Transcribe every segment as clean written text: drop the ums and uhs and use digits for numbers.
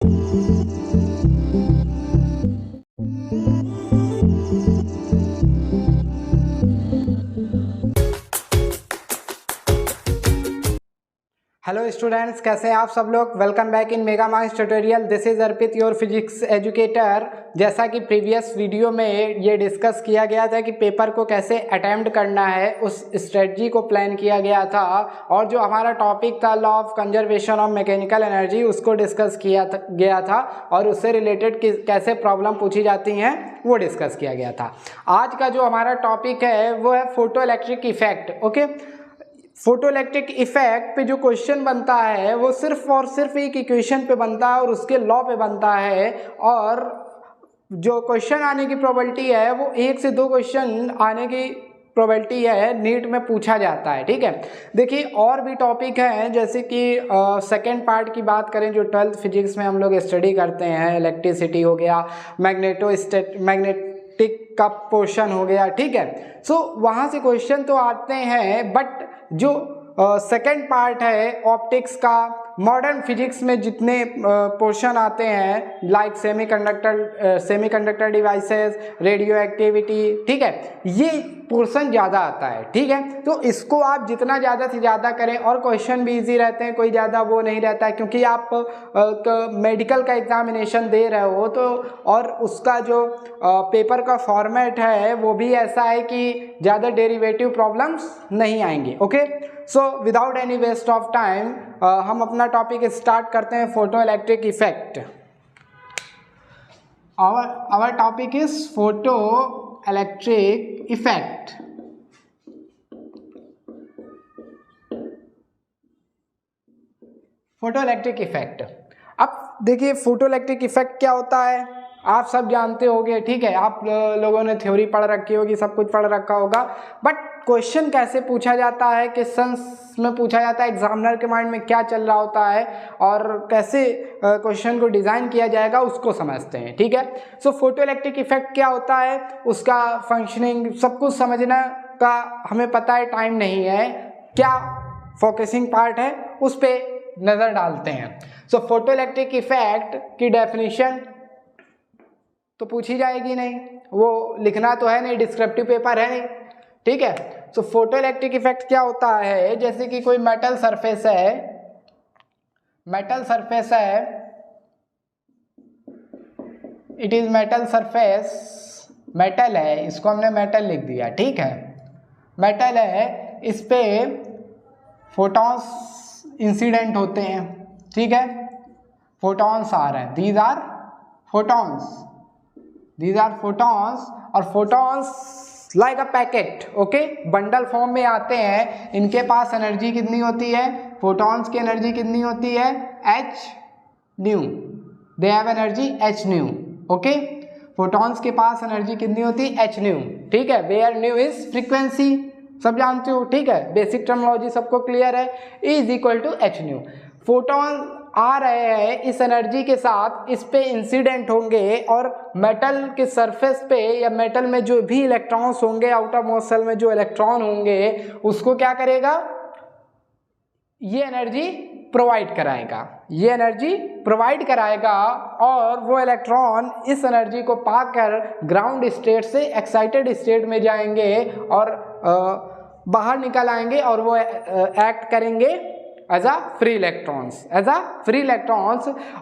Hello students, कैसे हैं आप सब लोग। Welcome back in mega marks tutorial. This is Arpit, your physics educator. जैसा कि प्रीवियस वीडियो में ये डिस्कस किया गया था कि पेपर को कैसे अटेम्प्ट करना है, उस स्ट्रेटजी को प्लान किया गया था, और जो हमारा टॉपिक था law of conservation of mechanical energy, उसको डिस्कस किया गया था, और उससे रिलेटेड कैसे प्रॉब्लम पूछी जाती हैं वो डिस्कस किया गया था। आज का जो हमारा टॉपिक है वो है photo electric effect. Okay, photo electric effect पे जो क्वेश्चन बनता है वो सिर्फ और सिर्फ एक इक्वेशन पे बनता है और उसके लॉ पे बनता है, और जो क्वेश्चन आने की प्रोबेबिलिटी है वो 1 से 2 क्वेश्चन आने की प्रोबेबिलिटी है, नीट में पूछा जाता है। ठीक है, देखिए और भी टॉपिक हैं, जैसे कि सेकेंड पार्ट की बात करें जो 12th फिजिक्स में हम लोग स्टडी करते हैं, इलेक्ट्रिसिटी हो गया, मैग्नेटिक का पोर्शन हो गया। ठीक है, सो वहाँ से क्वेश्चन तो आते हैं, बट जो सेकेंड पार्ट है ऑप्टिक्स का, मॉडर्न फिजिक्स में जितने पोर्शन आते हैं like semiconductor devices, radio activity, ठीक है, ये पोर्शन ज़्यादा आता है। ठीक है, तो इसको आप जितना ज़्यादा से ज़्यादा करें, और क्वेश्चन भी इजी रहते हैं, कोई ज़्यादा वो नहीं रहता है, क्योंकि आप मेडिकल का एग्जामिनेशन दे रहे हो तो, और उसका जो पेपर का फॉर्मेट है वो भी ऐसा है कि ज़्यादा डेरिवेटिव प्रॉब्लम्स नहीं आएंगे। Okay, so without any waste of time हम अपना टॉपिक स्टार्ट करते हैं, photo electric effect. our topic is photo electric effect। Photo electric effect, अब देखिए फोटो इलेक्ट्रिक इफेक्ट क्या होता है आप सब जानते होंगे। ठीक है, आप लोगों ने थ्योरी पढ़ रखी होगी, सब कुछ पढ़ रखा होगा, बट क्वेश्चन कैसे पूछा जाता है, क्वेश्चंस में पूछा जाता है, एग्जामिनर के माइंड में क्या चल रहा होता है और कैसे क्वेश्चन को डिज़ाइन किया जाएगा उसको समझते हैं। ठीक है, सो फोटो इलेक्ट्रिक इफेक्ट क्या होता है, उसका फंक्शनिंग सब कुछ समझना का हमें पता है, टाइम नहीं है, क्या फोकसिंग पार्ट है उस पर नज़र डालते हैं। सो फोटो इलेक्ट्रिक इफेक्ट की डेफिनेशन तो पूछी जाएगी नहीं, वो लिखना तो है नहीं, डिस्क्रिप्टिव पेपर है नहीं। ठीक है, सो फोटो इलेक्ट्रिक इफेक्ट क्या होता है, जैसे कि कोई मेटल सरफेस है, it is metal surface, metal है, इसको हमने मेटल लिख दिया। ठीक है, मेटल है, इस पे फोटॉन्स इंसिडेंट होते हैं। ठीक है, फोटॉन्स आ रहे हैं, दीज आर फोटॉन्स, और photons like a packet, okay, bundle form में आते हैं। इनके पास एनर्जी कितनी होती है, फोटॉन्स की एनर्जी कितनी होती है, h new, they have energy h new. Okay, photons के पास एनर्जी कितनी होती है, h न्यू। ठीक है, वेयर न्यू इज फ्रीक्वेंसी, सब जानते हो। ठीक है, बेसिक टर्मिनोलॉजी सबको क्लियर है, is equal to h nu. Photon आ रहे हैं इस एनर्जी के साथ, इस पे इंसिडेंट होंगे, और मेटल के सरफेस पे या मेटल में जो भी इलेक्ट्रॉन्स होंगे, आउटर मोस्ट सेल में जो इलेक्ट्रॉन होंगे उसको क्या करेगा, ये एनर्जी प्रोवाइड कराएगा, और वो इलेक्ट्रॉन इस एनर्जी को पाकर ग्राउंड स्टेट से एक्साइटेड स्टेट में जाएंगे और बाहर निकल आएंगे, और वो एक्ट करेंगे एज अ फ्री इलेक्ट्रॉन्स,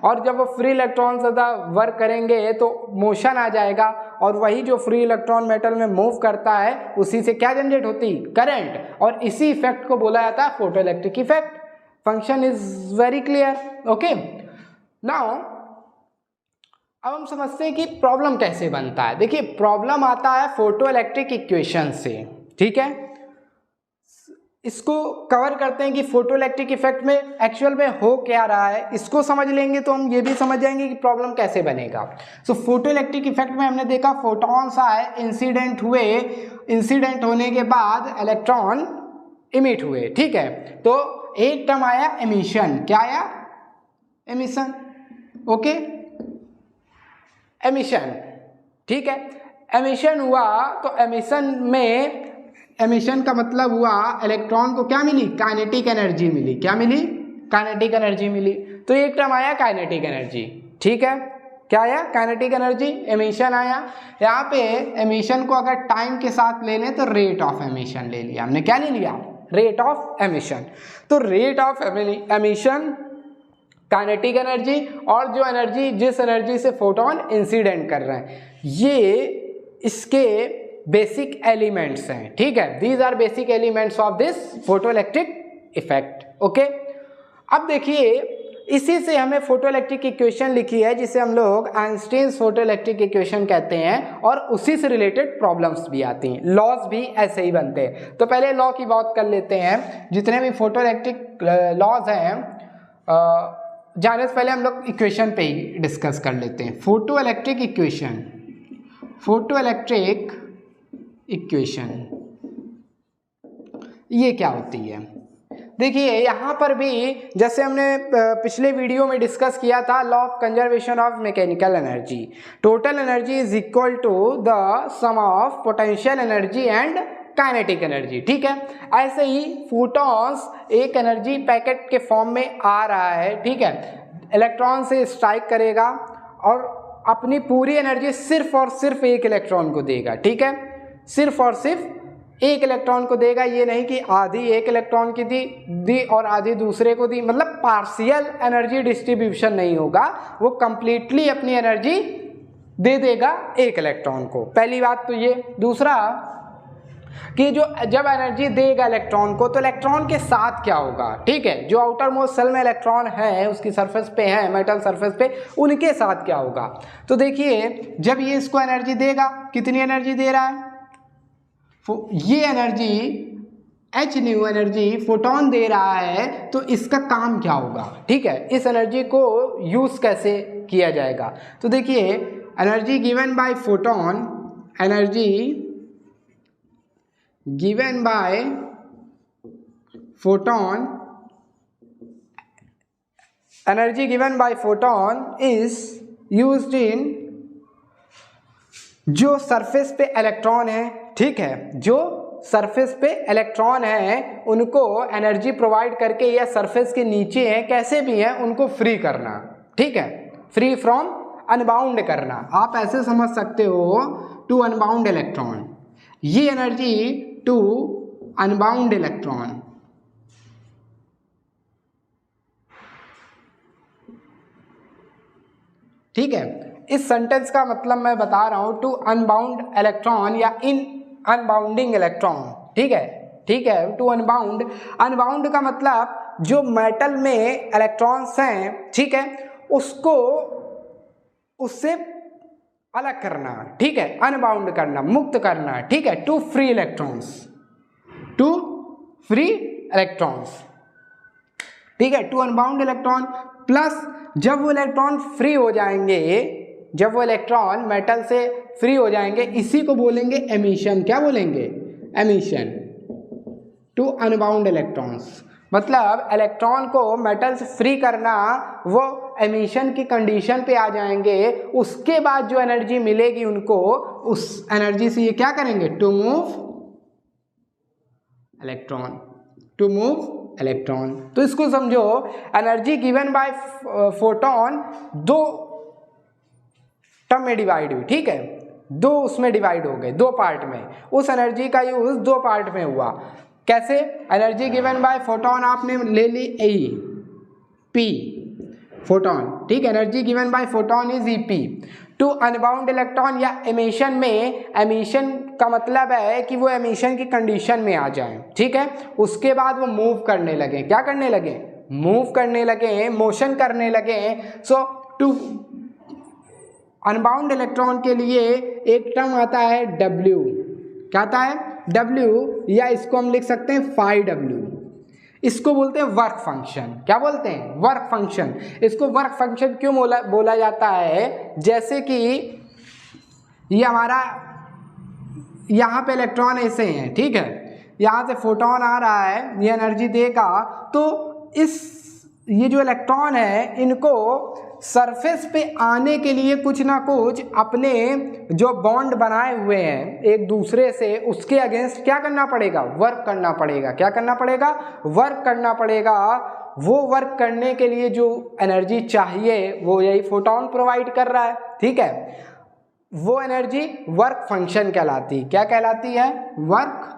और जब वो फ्री इलेक्ट्रॉन्स वर्क करेंगे तो मोशन आ जाएगा, और वही जो फ्री इलेक्ट्रॉन मेटल में मूव करता है उसी से क्या जनरेट होती, करंट, और इसी इफेक्ट को बोला जाता है photo electric effect. Function is very clear. Okay, now अब हम समझते हैं कि प्रॉब्लम कैसे बनता है। देखिए प्रॉब्लम आता है फोटो इलेक्ट्रिक इक्वेशन से। ठीक है, इसको कवर करते हैं कि फोटो इलेक्ट्रिक इफेक्ट में एक्चुअल में हो क्या रहा है, इसको समझ लेंगे तो हम ये भी समझ जाएंगे कि प्रॉब्लम कैसे बनेगा। सो फोटो इलेक्ट्रिक इफेक्ट में हमने देखा फोटॉन्स आए, इंसिडेंट हुए, इंसिडेंट होने के बाद इलेक्ट्रॉन इमिट हुए। ठीक है, तो एक टर्म आया एमिशन, क्या आया, एमिशन। ओके, एमिशन, ठीक है, एमिशन हुआ, तो एमिशन में, एमिशन का मतलब हुआ इलेक्ट्रॉन को क्या मिली, काइनेटिक एनर्जी मिली। क्या मिली, काइनेटिक एनर्जी मिली। तो एक टर्म आया काइनेटिक एनर्जी। ठीक है, क्या आया? काइनेटिक एनर्जी, एमिशन आया। यहाँ पे एमिशन को अगर टाइम के साथ ले लें तो रेट ऑफ एमिशन ले लिया हमने। क्या ले लिया? Rate of emission. तो rate of emission, kinetic energy, और जो एनर्जी, जिस एनर्जी से फोटोन इंसिडेंट कर रहे हैं, ये इसके बेसिक एलिमेंट्स हैं। ठीक है, these are basic elements of this photoelectric effect. Okay, अब देखिए इसी से हमें फोटोइलेक्ट्रिक इक्वेशन लिखी है जिसे हम लोग आइंस्टीन्स फोटोइलेक्ट्रिक इक्वेशन कहते हैं, और उसी से रिलेटेड प्रॉब्लम्स भी आती हैं, लॉज भी ऐसे ही बनते हैं। तो पहले लॉ की बात कर लेते हैं। जितने भी फोटोइलेक्ट्रिक लॉज हैं, जाने से पहले हम लोग इक्वेशन पे ही डिस्कस कर लेते हैं। फोटोइलेक्ट्रिक इक्वेशन, फोटोइलेक्ट्रिक इक्वेशन ये क्या होती है? देखिए यहाँ पर भी जैसे हमने पिछले वीडियो में डिस्कस किया था, law of conservation of mechanical energy, total energy is equal to the sum of potential energy and kinetic energy. ठीक है, ऐसे ही फोटॉन्स एक एनर्जी पैकेट के फॉर्म में आ रहा है। ठीक है, इलेक्ट्रॉन से स्ट्राइक करेगा और अपनी पूरी एनर्जी सिर्फ और सिर्फ एक इलेक्ट्रॉन को देगा। ठीक है, सिर्फ और सिर्फ एक इलेक्ट्रॉन को देगा, ये नहीं कि आधी एक इलेक्ट्रॉन की दी और आधी दूसरे को दी, मतलब पार्शियल एनर्जी डिस्ट्रीब्यूशन नहीं होगा, वो कंप्लीटली अपनी एनर्जी दे देगा एक इलेक्ट्रॉन को। पहली बात तो ये। दूसरा कि जो जब एनर्जी देगा इलेक्ट्रॉन को, तो इलेक्ट्रॉन के साथ क्या होगा? ठीक है, जो आउटर मोस्ट सेल में इलेक्ट्रॉन है, उसकी सरफेस पे है, मेटल सरफेस पे, उनके साथ क्या होगा? तो देखिए जब ये इसको एनर्जी देगा, कितनी एनर्जी दे रहा है? ये energy h nu energy photon दे रहा है, तो इसका काम क्या होगा? ठीक है, इस एनर्जी को यूज कैसे किया जाएगा? तो देखिए energy given by photon, energy given by photon, energy given by photon is used इन, जो सरफेस पे इलेक्ट्रॉन है, ठीक है, जो सरफेस पे इलेक्ट्रॉन है उनको एनर्जी प्रोवाइड करके, या सरफेस के नीचे है कैसे भी है उनको फ्री करना। ठीक है, फ्री फ्रॉम अनबाउंड करना। आप ऐसे समझ सकते हो, टू अनबाउंड इलेक्ट्रॉन, ये एनर्जी टू अनबाउंड इलेक्ट्रॉन। ठीक है, इस सेंटेंस का मतलब मैं बता रहा हूं, टू अनबाउंड इलेक्ट्रॉन या इन अनबाउंडिंग इलेक्ट्रॉन। ठीक है, ठीक है, टू अनबाउंड। अनबाउंड का मतलब जो मेटल में इलेक्ट्रॉन्स हैं, ठीक है, उसको उससे अलग करना। ठीक है, अनबाउंड करना, मुक्त करना। ठीक है, to free electrons, to free electrons. ठीक है, टू अनबाउंड इलेक्ट्रॉन, प्लस जब वो इलेक्ट्रॉन फ्री हो जाएंगे, जब वो इलेक्ट्रॉन मेटल से फ्री हो जाएंगे, इसी को बोलेंगे एमिशन। क्या बोलेंगे? Emission to unbound electrons. मतलब इलेक्ट्रॉन को मेटल से फ्री करना, वो एमिशन की कंडीशन पे आ जाएंगे। उसके बाद जो एनर्जी मिलेगी उनको, उस एनर्जी से ये क्या करेंगे? To move electron, to move electron. तो इसको समझो, एनर्जी गिवन बाय फोटोन दो टर्म में डिवाइड हुई। ठीक है, दो उसमें डिवाइड हो गए, दो पार्ट में। उस एनर्जी का यूज दो पार्ट में हुआ। कैसे? एनर्जी गिवन बाय फोटोन आपने ले ली ए पी फोटोन। ठीक, energy given by photon is E P to unbound electron या एमिशन में। एमिशन का मतलब है कि वो एमिशन की कंडीशन में आ जाए। ठीक है, उसके बाद वो मूव करने लगे। क्या करने लगे? मूव करने लगे, मोशन करने लगे। सो टू अनबाउंड इलेक्ट्रॉन के लिए एक टर्म आता है W। क्या आता है? W, या इसको हम लिख सकते हैं फाई W। इसको बोलते हैं वर्क फंक्शन। क्या बोलते हैं? Work function. इसको वर्क फंक्शन क्यों बोला जाता है? जैसे कि ये हमारा यहाँ पे इलेक्ट्रॉन ऐसे हैं, ठीक है, यहाँ से फोटोन आ रहा है, ये एनर्जी देगा, तो ये जो इलेक्ट्रॉन है, इनको सरफेस पे आने के लिए कुछ ना कुछ अपने जो बॉन्ड बनाए हुए हैं एक दूसरे से, उसके अगेंस्ट क्या करना पड़ेगा? वर्क करना पड़ेगा। क्या करना पड़ेगा? वर्क करना पड़ेगा। वो वर्क करने के लिए जो एनर्जी चाहिए वो यही फोटोन प्रोवाइड कर रहा है, ठीक है। वो एनर्जी वर्क फंक्शन कहलाती है। क्या कहलाती है? वर्क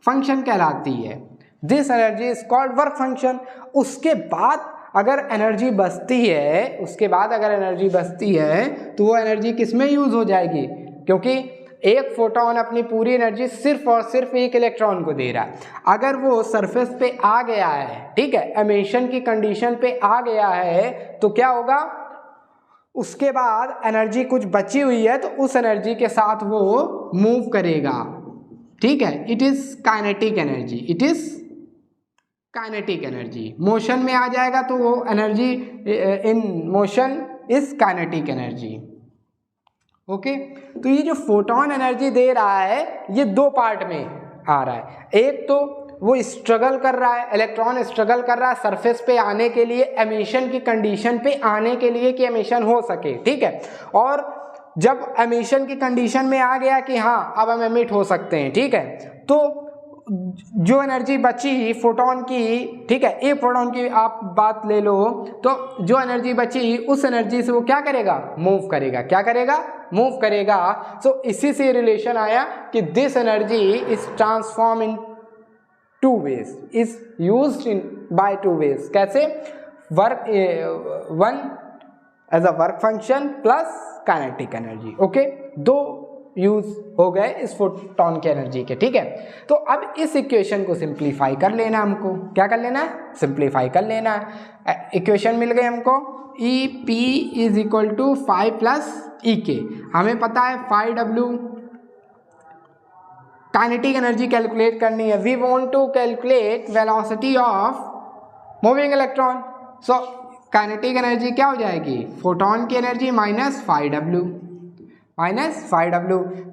फंक्शन कहलाती है। This energy is called work function. उसके बाद अगर एनर्जी बचती है तो वो एनर्जी किस में यूज हो जाएगी? क्योंकि एक फोटोन अपनी पूरी एनर्जी सिर्फ और सिर्फ एक इलेक्ट्रॉन को दे रहा है। अगर वो सरफेस पे आ गया है, ठीक है, एमिशन की कंडीशन पे आ गया है, तो क्या होगा? उसके बाद एनर्जी कुछ बची हुई है तो उस एनर्जी के साथ वो मूव करेगा, ठीक है। It is kinetic energy, it is kinetic energy. Motion में आ जाएगा तो वो energy in motion is kinetic energy. Okay, तो ये जो फोटोन एनर्जी दे रहा है ये दो पार्ट में आ रहा है। एक तो वो स्ट्रगल कर रहा है, इलेक्ट्रॉन स्ट्रगल कर रहा है सरफेस पे आने के लिए, एमिशन की कंडीशन पे आने के लिए कि एमिशन हो सके, ठीक है। और जब एमिशन की कंडीशन में आ गया कि हाँ अब हम एमिट हो सकते हैं, ठीक है, तो जो एनर्जी बची फोटोन की, ठीक है, एक फोटोन की आप बात ले लो, तो जो एनर्जी बची उस एनर्जी से वो क्या करेगा? मूव करेगा। क्या करेगा? मूव करेगा। सो इसी से रिलेशन आया कि this energy is transform in two ways, is used in by two ways. कैसे? Work one as a work function plus kinetic energy. Okay, दो यूज हो गए इस फोटोन की एनर्जी के, ठीक है। तो अब इस इक्वेशन को सिंप्लीफाई कर लेना हमको। क्या कर लेना है? सिंप्लीफाई कर लेना है। इक्वेशन मिल गई हमको, E P is equal to 5 plus E K. हमें पता है 5W काइनेटिक एनर्जी कैलकुलेट करनी है। We want to calculate velocity of moving electron. So kinetic energy क्या हो जाएगी? फोटोन की energy minus 5W।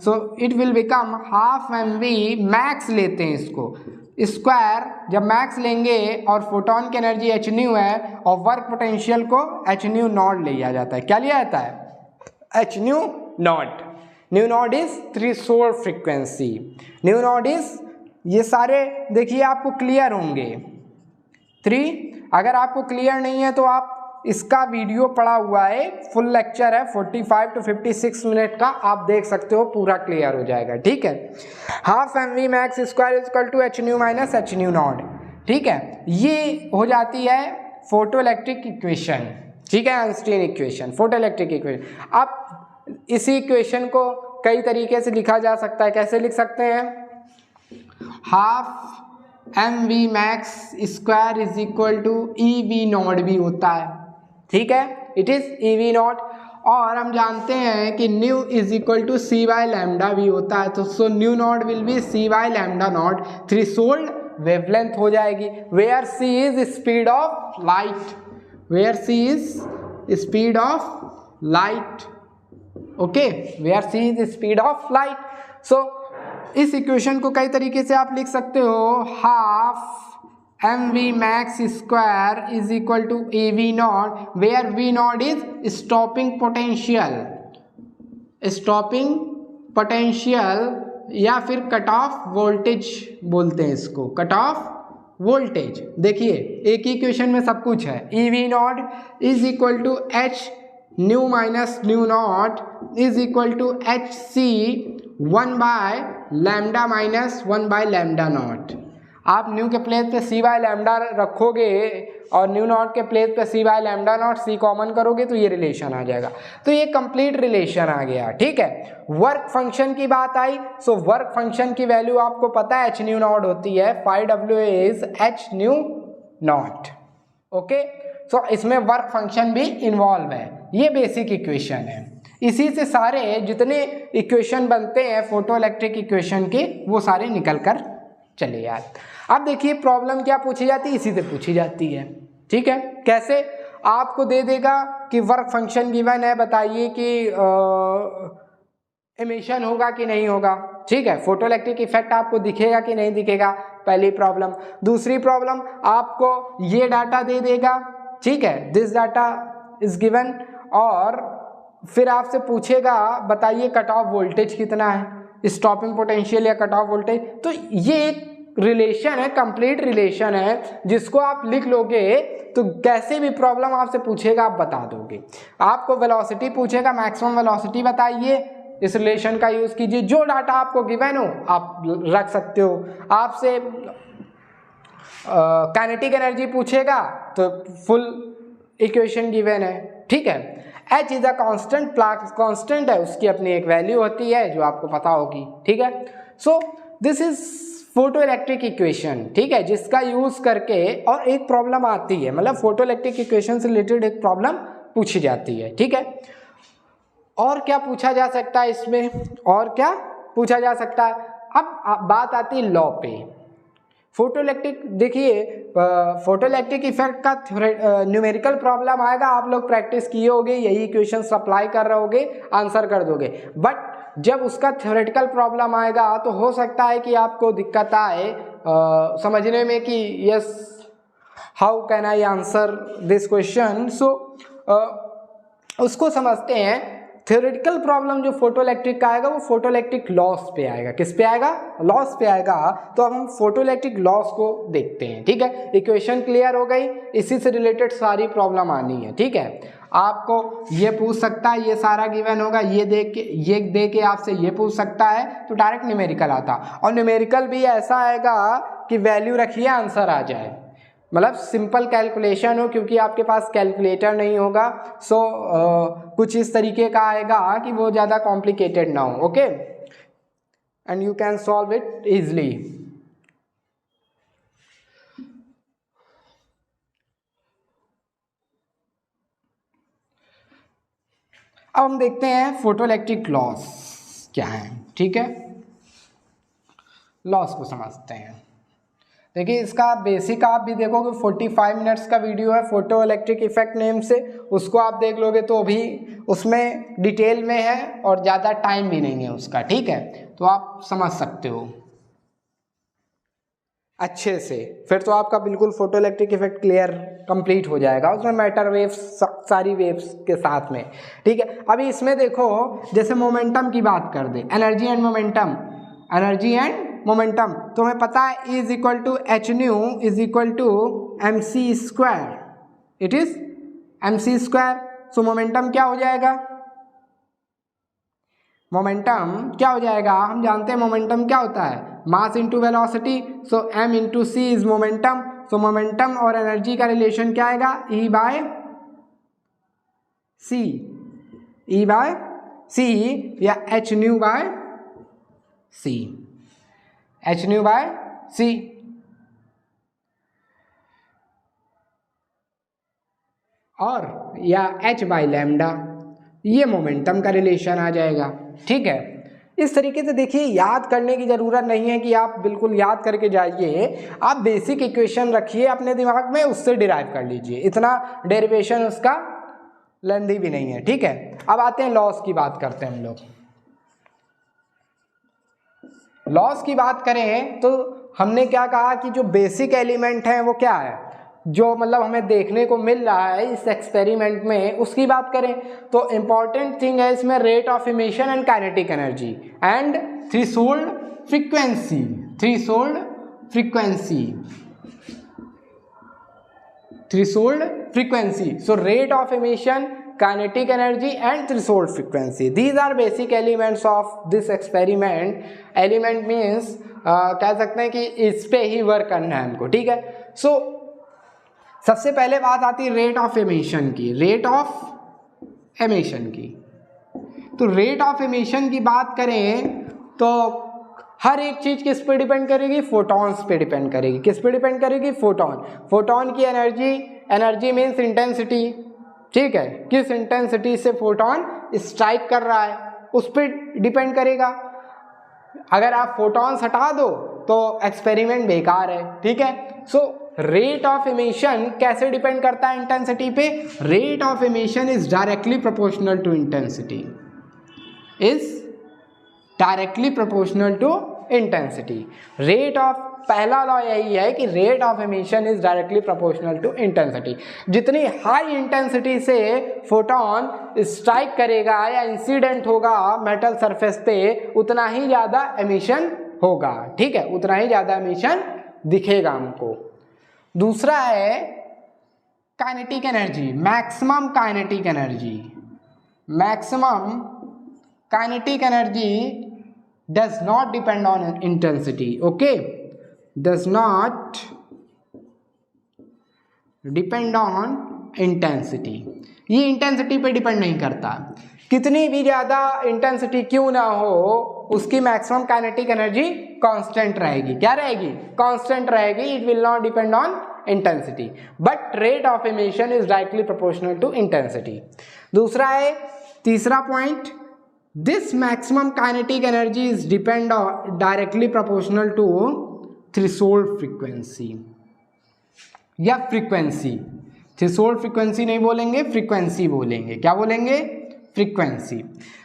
So it will become half mv max लेते हैं इसको स्क्वायर। जब मैक्स लेंगे और फोटोन की एनर्जी h न्यू है और वर्क पोटेंशियल को h न्यू नॉट लिया जाता है। क्या लिया जाता है? h nu not. New naught is threshold frequency. New naught is, ये सारे देखिए आपको क्लियर होंगे 3। अगर आपको क्लियर नहीं है तो आप इसका वीडियो पड़ा हुआ है, फुल लेक्चर है 45 to 56 मिनट का, आप देख सकते हो, पूरा क्लियर हो जाएगा, ठीक है। Half mv max square is equal to h nu minus h nu naught, ठीक है। ये हो जाती है फोटो इलेक्ट्रिक इक्वेशन, ठीक है, Einstein equation, photo electric equation. अब इसी इक्वेशन को कई तरीके से लिखा जा सकता है। कैसे लिख सकते हैं? Half mv max square is equal to ev naught भी होता है, ठीक है, इट इज ev नॉट। और हम जानते हैं कि nu is equal to c by lambda भी होता है, तो so nu naught will be c by lambda naught. Threshold wavelength हो जाएगी, where c is speed of light, where c is speed of light, okay, where c is speed of light. So इस equation को कई तरीके से आप लिख सकते हो। Half mv max square is equal to av naught, where v naught is stopping potential या फिर कट ऑफ वोल्टेज बोलते हैं इसको, कट ऑफ वोल्टेज। देखिए एक ही इक्वेशन में सब कुछ है। ev naught is equal to h nu minus nu naught is equal to H C 1 by lambda minus 1 by lambda naught. आप न्यू के प्लेस पे सी बाय लैम्डा रखोगे और न्यू नॉट के प्लेस पे सी by lambda naught c common करोगे तो ये रिलेशन आ जाएगा। तो ये कंप्लीट रिलेशन आ गया, ठीक है। वर्क फंक्शन की बात आई, सो वर्क फंक्शन की वैल्यू आपको पता है h न्यू नॉट होती है, 5W is h nu naught, okay. So इसमें वर्क फंक्शन भी इन्वॉल्व है। ये बेसिक इक्वेशन है, इसी से सारे जितने इक्वेशन बनते हैं फोटो इलेक्ट्रिक इक्वेशन के वो सारे निकल कर चले यार। अब देखिए प्रॉब्लम क्या पूछी जाती है, इसी से पूछी जाती है, ठीक है। कैसे? आपको दे देगा कि वर्क फंक्शन गिवन है, बताइए कि एमिशन होगा कि नहीं होगा, ठीक है। फोटो इलेक्ट्रिक इफेक्ट आपको दिखेगा कि नहीं दिखेगा, पहली प्रॉब्लम। दूसरी प्रॉब्लम आपको ये डाटा दे देगा, ठीक है, दिस डाटा इज गिवन, और फिर आपसे पूछेगा बताइए कट ऑफ वोल्टेज कितना है, स्टॉपिंग पोटेंशियल या कट ऑफ वोल्टेज। तो ये एक रिलेशन है, कंप्लीट रिलेशन है, जिसको आप लिख लोगे तो कैसे भी प्रॉब्लम आपसे पूछेगा आप बता दोगे। आपको वेलोसिटी पूछेगा, मैक्सिमम वेलोसिटी बताइए, इस रिलेशन का यूज कीजिए, जो डाटा आपको गिवन हो आप रख सकते हो। आपसे काइनेटिक एनर्जी पूछेगा तो फुल इक्वेशन गिवन है, ठीक है। H is a constant, constant है, उसकी अपनी एक वैल्यू होती है जो आपको पता होगी, ठीक है। So this is photo electric equation, ठीक है, जिसका यूज करके और एक प्रॉब्लम आती है, मतलब फोटो इलेक्ट्रिक इक्वेशन से रिलेटेड एक प्रॉब्लम पूछी जाती है, ठीक है। और क्या पूछा जा सकता है इसमें, और क्या पूछा जा सकता है। अब बात आती है लॉ पे। फोटो इलेक्ट्रिक, देखिए फोटो इलेक्ट्रिक इफेक्ट का न्यूमेरिकल प्रॉब्लम आएगा, आप लोग प्रैक्टिस किए होगे, यही इक्वेशन अप्लाई कर रहे होगे, आंसर कर दोगे। बट जब उसका थ्योरेटिकल प्रॉब्लम आएगा तो हो सकता है कि आपको दिक्कत आए समझने में कि yes how can I answer this question. So उसको समझते हैं। थ्योरेटिकल प्रॉब्लम जो फोटो इलेक्ट्रिक का आएगा वो फोटो इलेक्ट्रिक लॉस पे आएगा। किस पे आएगा? लॉस पे आएगा। तो अब हम फोटो इलेक्ट्रिक लॉस को देखते हैं, ठीक है। इक्वेशन क्लियर हो गई, इसी से रिलेटेड सारी प्रॉब्लम आनी है, ठीक है। आपको ये पूछ सकता है, ये सारा गिवन होगा, ये दे के आपसे ये पूछ सकता है, तो डायरेक्ट न्यूमेरिकल आता। और न्यूमेरिकल भी ऐसा आएगा कि वैल्यू रखिए आंसर आ जाए, मतलब सिंपल कैलकुलेशन हो, क्योंकि आपके पास कैलकुलेटर नहीं होगा। सो कुछ इस तरीके का आएगा कि वो ज़्यादा कॉम्प्लिकेटेड ना हो, okay, and you can solve it easily. अब हम देखते हैं फोटो इलेक्ट्रिक लॉस क्या है, ठीक है। लॉस को समझते हैं। देखिए इसका बेसिक आप भी देखोगे, 45 मिनट्स का वीडियो है फोटो इलेक्ट्रिक इफेक्ट नेम से, उसको आप देख लोगे तो भी उसमें डिटेल में है और ज़्यादा टाइम भी नहीं है उसका, ठीक है। तो आप समझ सकते हो अच्छे से, फिर तो आपका बिल्कुल photo electric effect clear complete हो जाएगा, उसमें मैटर वेव्स सारी वेव्स के साथ में, ठीक है। अभी इसमें देखो, जैसे मोमेंटम की बात कर दे, energy and momentum, energy and momentum, तो हमें पता है is equal to h nu is equal to m c square, it is m c square. So momentum क्या हो जाएगा? मोमेंटम क्या हो जाएगा? हम जानते हैं मोमेंटम क्या होता है, mass into velocity. So m into C is momentum. So momentum और एनर्जी का रिलेशन क्या आएगा? E by C, E by C या H nu by C, H nu by C. और या h बाय लैम्डा, ये मोमेंटम का relation आ जाएगा, ठीक है। इस तरीके से देखिए, याद करने की ज़रूरत नहीं है कि आप बिल्कुल याद करके जाइए, आप बेसिक इक्वेशन रखिए अपने दिमाग में, उससे डिराइव कर लीजिए, इतना डेरिवेशन उसका लेंथी भी नहीं है, ठीक है। अब आते हैं लॉस की बात करते हैं हम लोग। लॉस की बात करें तो हमने क्या कहा कि जो बेसिक एलिमेंट हैं वो क्या है, जो मतलब हमें देखने को मिल रहा है इस एक्सपेरिमेंट में, उसकी बात करें तो इंपॉर्टेंट थिंग है इसमें rate of emission and kinetic energy and threshold frequency, threshold frequency, threshold frequency. So rate of emission, kinetic energy and threshold frequency, these are basic elements of this experiment. element means कह सकते हैं कि इस पे ही work करना है हमको, ठीक है। सो सबसे पहले बात आती है रेट ऑफ एमिशन की, रेट ऑफ एमिशन की। तो रेट ऑफ एमिशन की बात करें तो हर एक चीज किस पे डिपेंड करेगी? फोटॉन्स पे डिपेंड करेगी। किस पे डिपेंड करेगी? फोटॉन। फोटॉन की एनर्जी, एनर्जी मीन्स इंटेंसिटी, ठीक है, किस इंटेंसिटी से फोटॉन स्ट्राइक कर रहा है उस पर डिपेंड करेगा। अगर आप फोटॉन्स हटा दो तो एक्सपेरिमेंट बेकार है, ठीक है। सो रेट ऑफ एमिशन कैसे डिपेंड करता है इंटेंसिटी पे? Rate of emission is directly proportional to intensity, is directly proportional to intensity. Rate of, पहला लॉ यही है कि rate of emission is directly proportional to intensity. जितनी हाई इंटेंसिटी से फोटॉन स्ट्राइक करेगा या इंसिडेंट होगा मेटल सरफेस पे, उतना ही ज़्यादा एमिशन होगा, ठीक है, उतना ही ज़्यादा एमिशन दिखेगा हमको। दूसरा है kinetic energy, maximum kinetic energy. Maximum kinetic energy does not depend on intensity, okay, does not depend on intensity. ये इंटेंसिटी पे डिपेंड नहीं करता, कितनी भी ज़्यादा इंटेंसिटी क्यों ना हो उसकी मैक्सिमम काइनेटिक एनर्जी कांस्टेंट रहेगी। क्या रहेगी? कांस्टेंट रहेगी। It will not depend on intensity, but rate of emission is directly proportional to intensity. दूसरा है, तीसरा point, this maximum kinetic energy is depend directly proportional to threshold frequency या frequency. Threshold frequency नहीं बोलेंगे, frequency बोलेंगे। क्या बोलेंगे? Frequency.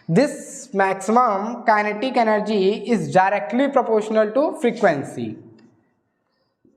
This maximum kinetic energy is directly proportional to frequency,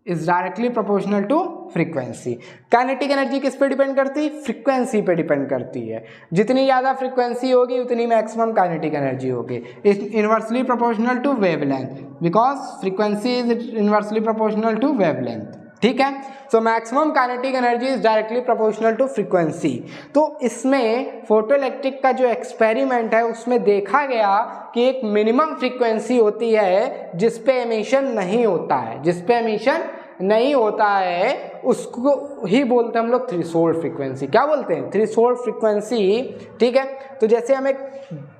is directly proportional to frequency. Kinetic energy किस पे depend करती है? फ्रीक्वेंसी पे डिपेंड करती है। जितनी ज़्यादा फ्रीक्वेंसी होगी उतनी मैक्सिमम काइनेटिक एनर्जी होगी। Inversely proportional to wavelength, because frequency is inversely proportional to wavelength, ठीक है। So maximum kinetic energy is directly proportional to frequency. तो इसमें फोटोइलेक्ट्रिक का जो एक्सपेरिमेंट है उसमें देखा गया कि एक मिनिमम फ्रीक्वेंसी होती है जिस पे एमिशन नहीं होता है, जिस पे एमिशन नहीं होता है उसको ही बोलते हैं हम लोग थ्रेशोल्ड फ्रीक्वेंसी। क्या बोलते हैं? थ्रेशोल्ड फ्रीक्वेंसी, ठीक है। तो जैसे हमें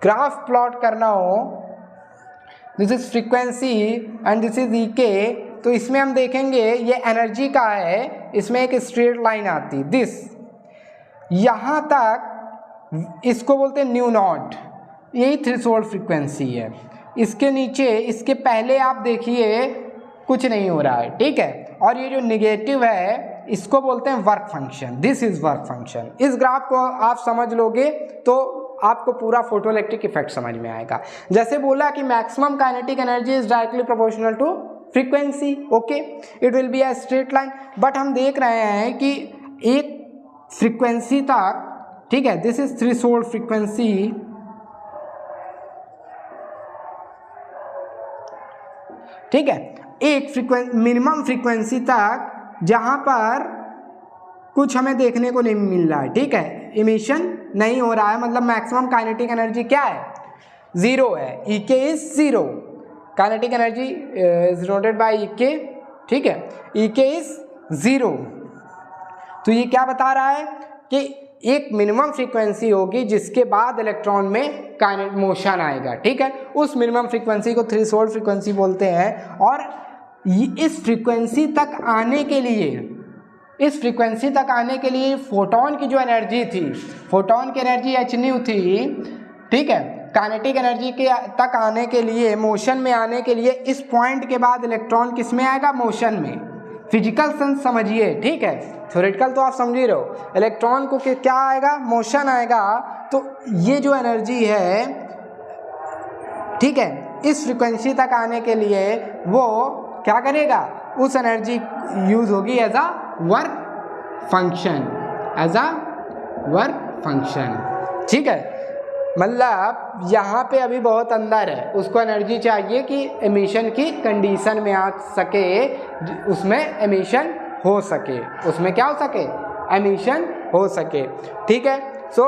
ग्राफ प्लॉट करना हो, this is frequency and this is ईके, तो इसमें हम देखेंगे ये एनर्जी का है, इसमें एक स्ट्रेट लाइन आती है, दिस यहाँ तक, इसको बोलते हैं न्यू नॉट, यही थ्रेशोल्ड फ्रीक्वेंसी है। इसके नीचे, इसके पहले आप देखिए कुछ नहीं हो रहा है, ठीक है। और ये जो निगेटिव है इसको बोलते हैं work function, this is work function. इस ग्राफ को आप समझ लोगे तो आपको पूरा फोटोइलेक्ट्रिक इफेक्ट समझ में आएगा। जैसे बोला कि maximum kinetic energy is directly proportional to frequency, okay, it will be a straight line. But हम देख रहे हैं कि एक फ्रीक्वेंसी तक, ठीक है, दिस इज थ्रेशोल्ड फ्रीक्वेंसी, ठीक है, एक मिनिमम फ्रीक्वेंसी तक जहां पर कुछ हमें देखने को नहीं मिल रहा है, ठीक है, इमिशन नहीं हो रहा है, मतलब मैक्सिमम काइनेटिक एनर्जी क्या है? जीरो है। ईके is zero, kinetic energy is noted bye ईके, ठीक है, ईके इज जीरो। तो ये क्या बता रहा है कि एक मिनिमम फ्रीक्वेंसी होगी जिसके बाद इलेक्ट्रॉन में काइनेटिक मोशन आएगा, ठीक है। उस मिनिमम फ्रीक्वेंसी को थ्रेशोल्ड फ्रीक्वेंसी बोलते हैं। और इस फ्रीक्वेंसी तक आने के लिए, इस फ्रीक्वेंसी तक आने के लिए फोटोन की जो एनर्जी थी, फोटोन की एनर्जी h थी, ठीक है, काइनेटिक एनर्जी के तक आने के लिए, मोशन में आने के लिए, इस पॉइंट के बाद इलेक्ट्रॉन किस में आएगा? मोशन में। फिजिकल सेंस समझिए, ठीक है, थ्योरेटिकल तो आप समझ ही रहे हो। इलेक्ट्रॉन को क्या आएगा? मोशन आएगा। तो ये जो एनर्जी है, ठीक है, इस फ्रीक्वेंसी तक आने के लिए वो क्या करेगा? उस एनर्जी यूज होगी as a work function, as a work function, ठीक है। मतलब यहाँ पे अभी बहुत अंदर है, उसको एनर्जी चाहिए कि एमिशन की कंडीशन में आ सके, उसमें एमिशन हो सके, उसमें क्या हो सके? एमिशन हो सके, ठीक है। सो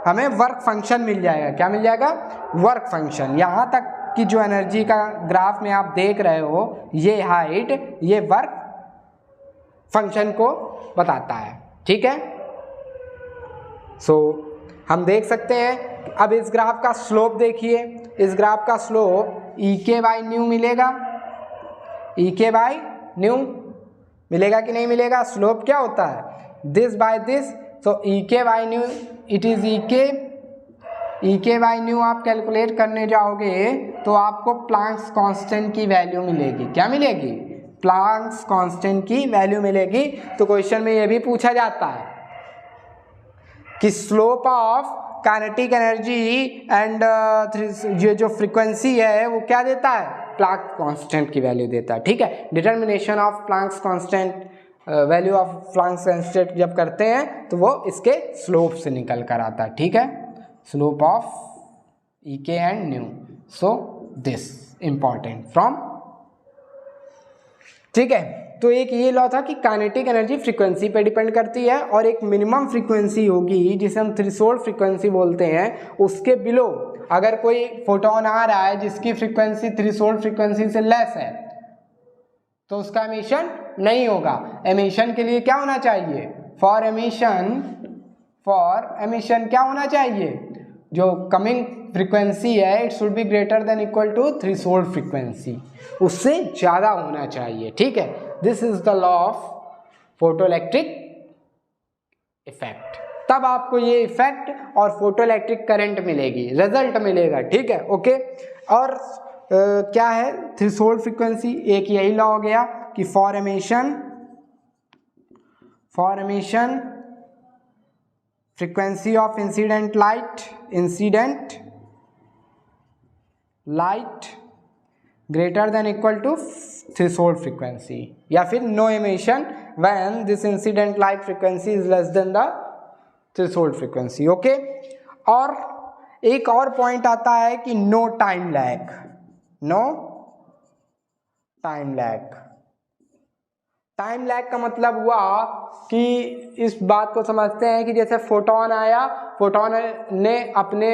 हमें वर्क फंक्शन मिल जाएगा। क्या मिल जाएगा? Work function. यहाँ तक की जो एनर्जी का ग्राफ में आप देख रहे हो, ये हाइट, ये वर्क फंक्शन को बताता है, ठीक है। सो हम देख सकते हैं। अब इस ग्राफ का स्लोप देखिए, इस ग्राफ का स्लोप EK बाई न्यू मिलेगा, EK बाई न्यू मिलेगा कि नहीं मिलेगा? स्लोप क्या होता है? दिस बाय दिस, तो EK by new, it is EK by new आप कैलकुलेट करने जाओगे तो आपको प्लांक्स कांस्टेंट की वैल्यू मिलेगी। क्या मिलेगी? प्लांक्स कांस्टेंट की वैल्यू मिलेगी। तो क्वेश्चन में ये भी पूछा जाता है कि slope of kinetic energy and ये जो फ्रीक्वेंसी है वो क्या देता है? प्लांक कांस्टेंट की वैल्यू देता है, ठीक है। Determination of Planck's constant, value of Planck's constant जब करते हैं तो वो इसके स्लोप से निकल कर आता है, ठीक है। Slope of EK and new, so this important from ठीक है। तो एक ये लॉ था कि काइनेटिक एनर्जी फ्रीक्वेंसी पे डिपेंड करती है और एक मिनिमम फ्रीक्वेंसी होगी जिसे हम थ्रेशोल्ड फ्रीक्वेंसी बोलते हैं, उसके बिलो अगर कोई फोटोन आ रहा है जिसकी फ्रीक्वेंसी थ्रेशोल्ड फ्रीक्वेंसी से लेस है तो उसका एमिशन नहीं होगा। एमिशन के लिए क्या होना चाहिए, फॉर एमिशन क्या होना चाहिए, जो कमिंग फ्रीक्वेंसी है it should be greater than equal to threshold frequency, उससे ज़्यादा होना चाहिए। ठीक है, this is the law of photoelectric effect. तब आपको ये इफेक्ट और फोटोइलेक्ट्रिक करंट मिलेगी, रिजल्ट मिलेगा। ठीक है, ओके। और क्या है थ्रेशोल्ड फ्रीक्वेंसी, एक यही लॉ हो गया कि for emission frequency of incident light greater than equal to threshold frequency, या फिर no emission when this incident light frequency is less than the threshold frequency. Okay. और एक और पॉइंट आता है कि no time lag. Time lag का मतलब हुआ कि इस बात को समझते हैं कि जैसे फोटोन आया, फोटोन ने अपने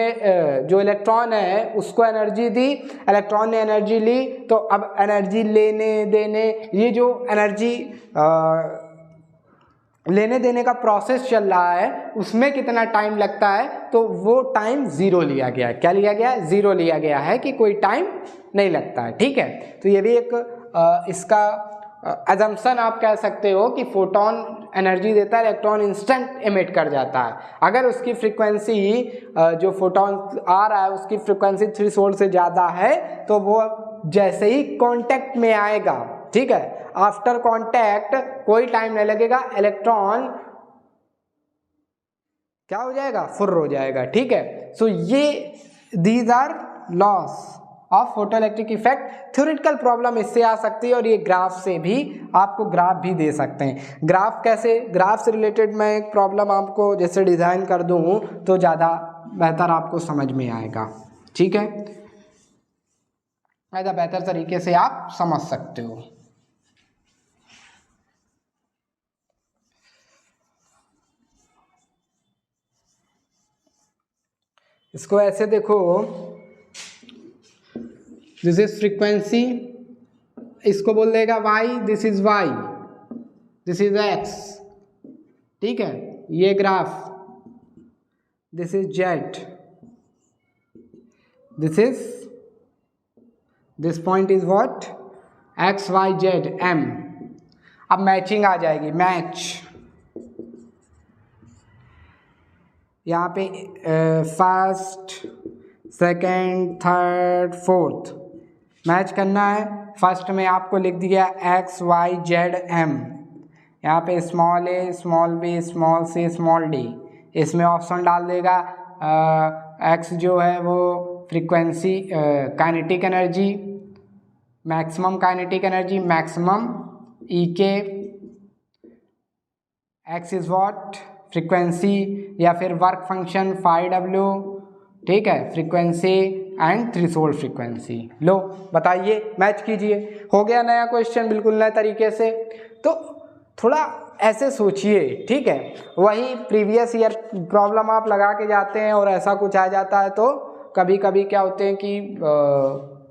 जो इलेक्ट्रॉन है उसको एनर्जी दी, इलेक्ट्रॉन ने एनर्जी ली, तो अब एनर्जी लेने देने, ये जो एनर्जी लेने देने का प्रोसेस चल रहा है उसमें कितना टाइम लगता है, तो वो टाइम ज़ीरो लिया गया है। क्या लिया गया है, ज़ीरो लिया गया है कि कोई टाइम नहीं लगता है। ठीक है, तो ये भी एक इसका अजम्पशन आप कह सकते हो कि फोटोन एनर्जी देता है, इलेक्ट्रॉन इंस्टेंट एमिट कर जाता है। अगर उसकी फ्रीक्वेंसी जो फोटोन आ रहा है उसकी फ्रीक्वेंसी थ्रेशोल्ड से ज़्यादा है तो वो जैसे ही कांटेक्ट में आएगा, ठीक है, आफ्टर कांटेक्ट कोई टाइम नहीं लगेगा, इलेक्ट्रॉन क्या हो जाएगा, फुर्र हो जाएगा। ठीक है, सो ये these are laws of photoelectric effect. Theoretical problem इससे आ सकती है और ये ग्राफ से भी आपको ग्राफ भी दे सकते हैं। ग्राफ कैसे, ग्राफ से रिलेटेड मैं एक प्रॉब्लम आपको जैसे डिज़ाइन कर दूँ तो ज़्यादा बेहतर आपको समझ में आएगा। ठीक है, ज़्यादा बेहतर तरीके से आप समझ सकते हो। इसको ऐसे देखो, दिस इज फ्रीक्वेंसी, इसको बोल देगा Y, this is Y, this is X. ठीक है, ये graph, this is Z, this point is what, X Y Z M. अब मैचिंग आ जाएगी, मैच। यहाँ पे first, second, third, fourth match करना है। फर्स्ट में आपको लिख दिया एक्स वाई जेड एम, यहाँ पे small a, small b, small c, small d. इसमें ऑप्शन डाल देगा एक्स जो है वो frequency kinetic energy, maximum kinetic energy, maximum E K, X is what frequency या फिर वर्क फंक्शन फाई डब्ल्यू। ठीक है, फ्रीक्वेंसी एंड थ्रेशोल्ड फ्रीक्वेंसी। लो बताइए, मैच कीजिए, हो गया नया क्वेश्चन बिल्कुल नए तरीके से। तो थोड़ा ऐसे सोचिए, ठीक है, वही प्रीवियस ईयर प्रॉब्लम आप लगा के जाते हैं और ऐसा कुछ आ जाता है तो कभी कभी क्या होते हैं कि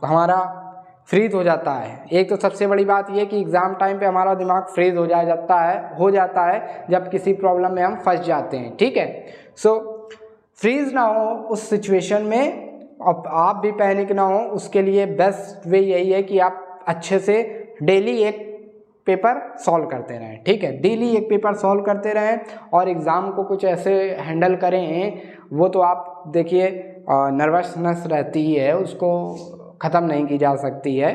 हमारा फ्रीज हो जाता है। एक तो सबसे बड़ी बात यह कि एग्ज़ाम टाइम पे हमारा दिमाग फ्रीज हो जाता है जब किसी प्रॉब्लम में हम फंस जाते हैं। ठीक है, सो फ्रीज ना हो उस सिचुएशन में, अब आप भी पैनिक ना हो, उसके लिए बेस्ट वे यही है कि आप अच्छे से डेली एक पेपर सॉल्व करते रहें। ठीक है, डेली एक पेपर सॉल्व करते रहें और एग्ज़ाम को कुछ ऐसे हैंडल करें, वो तो आप देखिए नर्वसनेस रहती है, उसको ख़त्म नहीं की जा सकती है,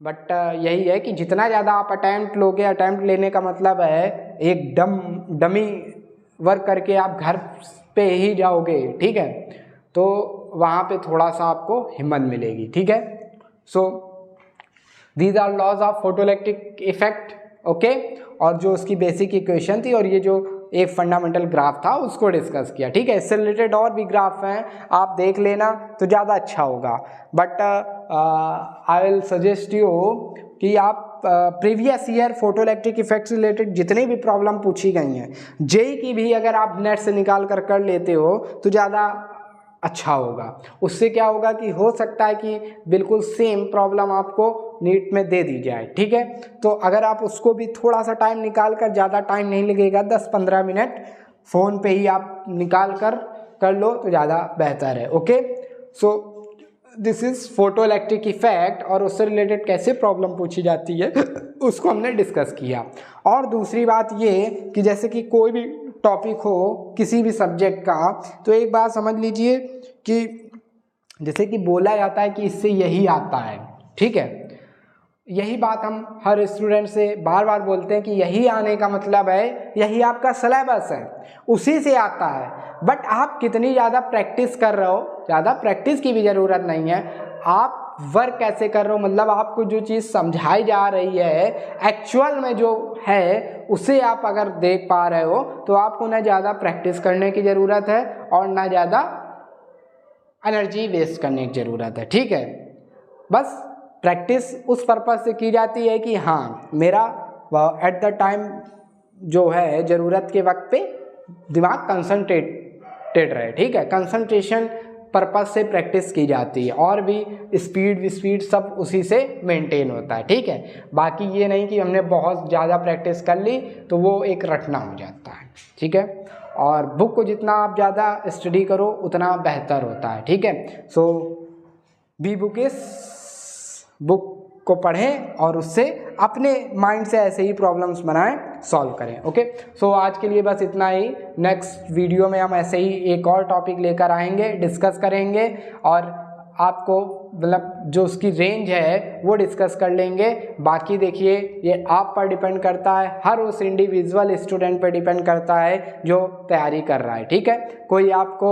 बट यही है कि जितना ज़्यादा आप अटैम्प्ट लोगे, अटैम्प्ट लेने का मतलब है एक डमी वर्क करके आप घर पे ही जाओगे। ठीक है, तो वहाँ पे थोड़ा सा आपको हिम्मत मिलेगी। ठीक है, so these are laws of photoelectric effect. Okay, और जो उसकी बेसिक इक्वेशन थी और ये जो एक फंडामेंटल ग्राफ था उसको डिस्कस किया। ठीक है, इससे रिलेटेड और भी ग्राफ हैं, आप देख लेना तो ज़्यादा अच्छा होगा। But I will suggest you कि आप previous year photo electric effects related जितनी भी प्रॉब्लम पूछी गई हैं जेई की भी अगर आप नेट से निकाल कर लेते हो तो ज़्यादा अच्छा होगा। उससे क्या होगा कि हो सकता है कि बिल्कुल सेम प्रॉब्लम आपको नीट में दे दी जाए, ठीक है। तो अगर आप उसको भी थोड़ा सा टाइम निकाल कर, ज़्यादा टाइम नहीं लगेगा, 10-15 मिनट फ़ोन पे ही आप निकाल कर लो तो ज़्यादा बेहतर है। Okay, so this is photo electric effect और उससे रिलेटेड कैसे प्रॉब्लम पूछी जाती है उसको हमने डिस्कस किया। और दूसरी बात ये कि जैसे कि कोई भी टॉपिक हो किसी भी सब्जेक्ट का, तो एक बात समझ लीजिए कि जैसे कि बोला जाता है कि इससे यही आता है, ठीक है। यही बात हम हर स्टूडेंट से बार बार बोलते हैं कि यही आने का मतलब है यही आपका सिलेबस है, उसी से आता है। बट आप कितनी ज़्यादा प्रैक्टिस कर रहे हो, ज़्यादा प्रैक्टिस की भी ज़रूरत नहीं है, आप वर्क कैसे कर रहे हो, मतलब आपको जो चीज़ समझाई जा रही है एक्चुअल में जो है उसे आप अगर देख पा रहे हो तो आपको ना ज़्यादा प्रैक्टिस करने की ज़रूरत है और ना ज़्यादा एनर्जी वेस्ट करने की ज़रूरत है, ठीक है। बस प्रैक्टिस उस पर्पज़ से की जाती है कि हाँ मेरा एट द टाइम जो है ज़रूरत के वक्त पे दिमाग कंसंट्रेटेड रहे, ठीक है। कंसंट्रेशन पर्पज़ से प्रैक्टिस की जाती है और भी स्पीड सब उसी से मेंटेन होता है, ठीक है। बाकी ये नहीं कि हमने बहुत ज़्यादा प्रैक्टिस कर ली तो वो एक रटना हो जाता है, ठीक है। और बुक को जितना आप ज़्यादा स्टडी करो उतना बेहतर होता है, ठीक है। सो बी बुक को पढ़ें और उससे अपने माइंड से ऐसे ही प्रॉब्लम्स बनाएं, सॉल्व करें। ओके, सो आज के लिए बस इतना ही। नेक्स्ट वीडियो में हम ऐसे ही एक और टॉपिक लेकर आएंगे, डिस्कस करेंगे और आपको मतलब जो उसकी रेंज है वो डिस्कस कर लेंगे। बाकी देखिए ये आप पर डिपेंड करता है, हर उस इंडिविजुअल स्टूडेंट पर डिपेंड करता है जो तैयारी कर रहा है, ठीक है। कोई आपको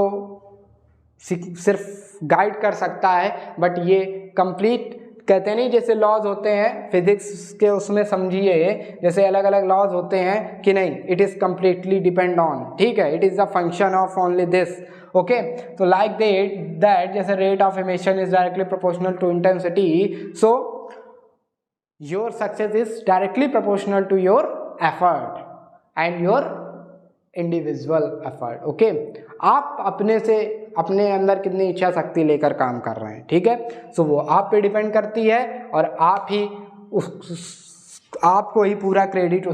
सिर्फ गाइड कर सकता है बट ये कंप्लीट कहते नहीं, जैसे लॉज होते हैं फिजिक्स के उसमें समझिए जैसे अलग अलग लॉज होते हैं कि नहीं, it is completely depend on, ठीक है, it is the function of only this. Okay, तो लाइक दैट जैसे rate of emission is directly proportional to intensity, so your success is directly proportional to your effort and your individual effort. Okay, आप अपने अंदर कितनी इच्छा शक्ति लेकर काम कर रहे हैं, ठीक है। सो वो आप पे डिपेंड करती है और आप ही आपको ही पूरा क्रेडिट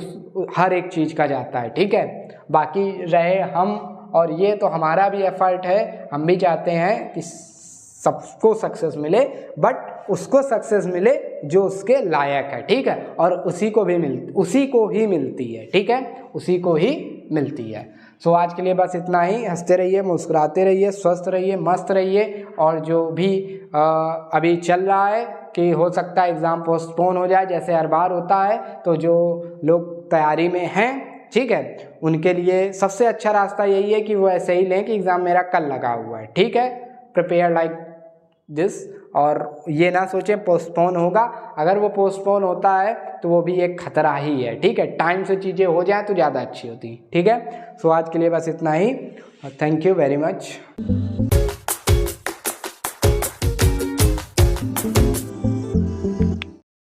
हर एक चीज़ का जाता है, ठीक है। बाकी रहे हम और ये तो हमारा भी एफर्ट है, हम भी चाहते हैं कि सबको सक्सेस मिले बट उसको सक्सेस मिले जो उसके लायक है, ठीक है। और उसी को ही मिलती है, ठीक है, उसी को ही मिलती है। सो आज के लिए बस इतना ही। हंसते रहिए, मुस्कुराते रहिए, स्वस्थ रहिए, मस्त रहिए। और जो भी अभी चल रहा है कि हो सकता है एग्ज़ाम पोस्टपोन हो जाए जैसे हर बार होता है, तो जो लोग तैयारी में हैं, ठीक है, उनके लिए सबसे अच्छा रास्ता यही है कि वो ऐसे ही लें कि एग्ज़ाम मेरा कल लगा हुआ है, ठीक है। प्रिपेयर लाइक दिस, और ये ना सोचें पोस्टपोन होगा। अगर वो पोस्टपोन होता है तो वो भी एक खतरा ही है, ठीक है। टाइम से चीज़ें हो जाएं तो ज़्यादा अच्छी होती, ठीक है। सो आज के लिए बस इतना ही। Thank you very much.